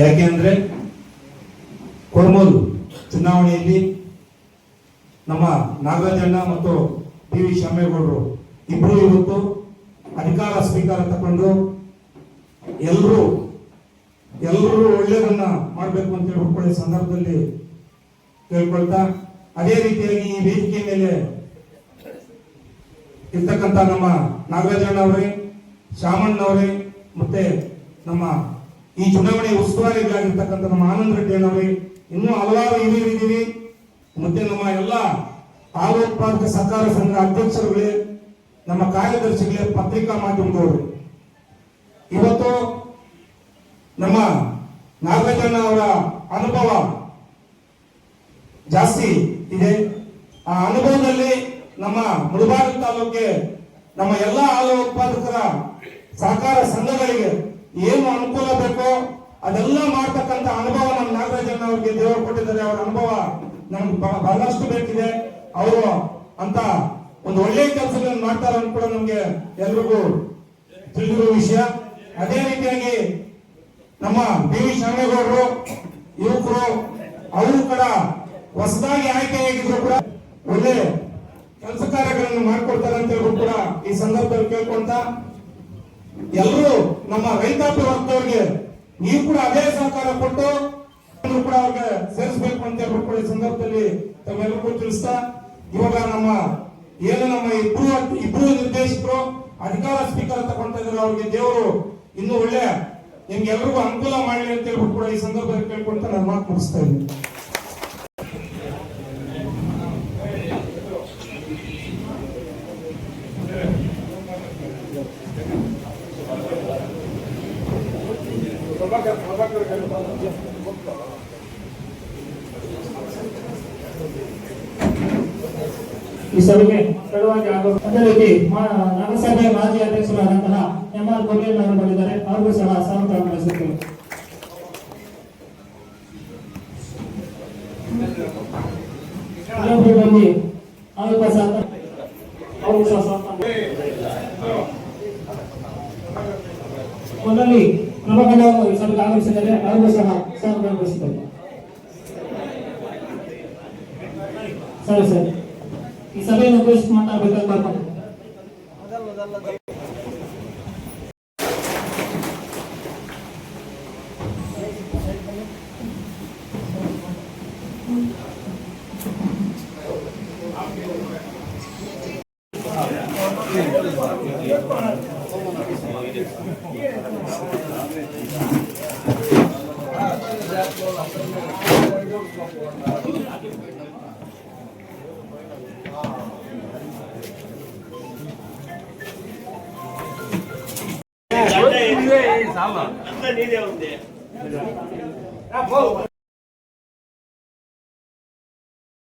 ಯಾಕೆಂದ್ರೆ ಕೊರಮೂರು ಚುನಾವಣೆಯಲ್ಲಿ ನಮ್ಮ ನಾಗರಾಜಣ್ಣ ಮತ್ತು ಟಿ ವಿ ಶಾಮೇಗೌಡರು ಇಬ್ಬರು ಇವತ್ತು ಅಧಿಕಾರ ಸ್ವೀಕಾರ ತಗೊಂಡು ಎಲ್ಲರೂ ಒಳ್ಳೆಯದನ್ನ ಮಾಡಬೇಕು ಅಂತ ಹೇಳ್ಕೊಳ್ಳೋ ಸಂದರ್ಭದಲ್ಲಿ ಕೇಳ್ಕೊಳ್ತಾ, ಅದೇ ರೀತಿಯಾಗಿ ಈ ವೇದಿಕೆ ಮೇಲೆ ಇರ್ತಕ್ಕಂಥ ನಮ್ಮ ನಾಗರಾಜಣ್ಣ ಅವರೇ, ಶಾಮಣ್ಣ ಅವರೇ, ಮತ್ತೆ ನಮ್ಮ ಈ ಚುನಾವಣೆ ಉಸ್ತುವಾರಿಗಳಾಗಿರ್ತಕ್ಕಂಥ ನಮ್ಮ ಆನಂದ್ ರೆಡ್ಡಿ ಅವರೇ, ಇನ್ನೂ ಹಲವಾರು ಹಿರಿಯರಿದ್ದೀವಿ. ಮತ್ತೆ ನಮ್ಮ ಎಲ್ಲ ಹಾಲು ಉತ್ಪಾದಕ ಸಹಕಾರ ಸಂಘ ಅಧ್ಯಕ್ಷರುಗಳೇ, ನಮ್ಮ ಕಾರ್ಯದರ್ಶಿಗಳೇ, ಪತ್ರಿಕಾ ಮಾಧ್ಯಮದವರು, ಇವತ್ತು ನಮ್ಮ ನಾಗರಾಜಣ್ಣ ಅವರ ಅನುಭವ ಜಾಸ್ತಿ ಇದೆ. ಆ ಅನುಭವದಲ್ಲಿ ನಮ್ಮ ಮುಳಬಾಗಿಲು ತಾಲೂಕಿಗೆ ನಮ್ಮ ಎಲ್ಲ ಹಾಲು ಉತ್ಪಾದಕರ ಸಹಕಾರ ಸಂಘಗಳಿಗೆ ಏನು ಅನುಕೂಲ ಬೇಕೋ ಅದೆಲ್ಲ ಮಾಡ್ತಕ್ಕಂಥ ಅನುಭವ ನಮ್ಮ ನಾಗರಾಜಣ್ಣ ಅವರಿಗೆ ದೇವರು ಕೊಟ್ಟಿದ್ದಾರೆ. ಅವರ ಅನುಭವ ನಮ್ಗೆ ಬಹಳಷ್ಟು ಬೇಕಿದೆ. ಅವರು ಅಂತ ಒಂದು ಒಳ್ಳೆಯ ಕೆಲಸಗಳನ್ನು ಮಾಡ್ತಾರೆ ಅಂತ ಕೂಡ ನಮ್ಗೆ ಎಲ್ರಿಗೂ ತಿಳಿದಿರುವ ವಿಷಯ. ಅದೇ ರೀತಿಯಾಗಿ ನಮ್ಮ ಟಿ ವಿ ಶಾಮೇಗೌಡರು ಯುವಕರು, ಅವರು ಕೂಡ ಹೊಸದಾಗಿ ಆಯ್ಕೆಯಾಗಿದ್ರು ಕೂಡ ಒಳ್ಳೆ ಕೆಲಸ ಕಾರ್ಯಗಳನ್ನು ಮಾಡ್ಕೊಡ್ತಾರೆ ಅಂತ ಹೇಳ್ಬಿಟ್ಟು ಕೂಡ ಈ ಸಂದರ್ಭದಲ್ಲಿ ಕೇಳ್ಕೊಂತ, ಎಲ್ಲರೂ ನಮ್ಮ ರೈತಾಪಿ ವರ್ಗದವರಿಗೆ ನೀವು ಕೂಡ ಅದೇ ಸಹಕಾರ ಕೊಟ್ಟು ಕೂಡ ಅವ್ರಿಗೆ ಸೇರಿಸಬೇಕು ಅಂತ ಹೇಳ್ಬಿಟ್ಟು ಕೂಡ ಈ ಸಂದರ್ಭದಲ್ಲಿ ತಮ್ಮೆಲ್ಲರಿಗೂ ತಿಳಿಸ್ತಾ, ಇವಾಗ ನಮ್ಮ ಇಬ್ರು ನಿರ್ದೇಶಕರು ಅಧಿಕಾರ ಸ್ವೀಕಾರ ತಗೊಂತ ಇದ್ದಾರೆ. ಅವ್ರಿಗೆ ದೇವರು ಇನ್ನು ಒಳ್ಳೆ ನಿಮ್ಗೆ ಎಲ್ರಿಗೂ ಅನುಕೂಲ ಮಾಡಲಿ ಅಂತ ಹೇಳ್ಬಿಟ್ಟು ಕೂಡ ಈ ಸಂದರ್ಭದಲ್ಲಿ ಕೇಳ್ಕೊಂತ ನಾನು ಮಾತು ಮುಗಿಸ್ತಾ ಇದ್ದೀನಿ. ಈ ಸಭೆಗೆ ತಡವಾಗಿ ಅದೇ ರೀತಿ ನಗರಸಭೆ ಮಾಜಿ ಅಧ್ಯಕ್ಷರಾದಂತಹ MR ಕೊಡ್ಲೇನ್ ಅವರು ಬಂದಿದ್ದಾರೆ. ಅವ್ರಿಗೂ ಸಹ ಸ್ವಾಗತ ನಡೆಸುತ್ತೇವೆ. ಒಂದಲ್ಲಿ ಪ್ರಭಾಕರ್ ಅವರು ಈ ಸಭೆಗೆ ಆಗಮಿಸಿದ್ದಾರೆ. ಅವ್ರಿಗೂ ಸಹ ಸ್ವಾಗತ ನಡೆಸುತ್ತೇವೆ. ಸರಿ ಈ ಸಭೆಯನ್ನು ಉದ್ದೇಶಿಸಿ ಮಾತಾಡಬೇಕಾಗಿ ಬರ್ತಾರೆ. నీదే ఉంది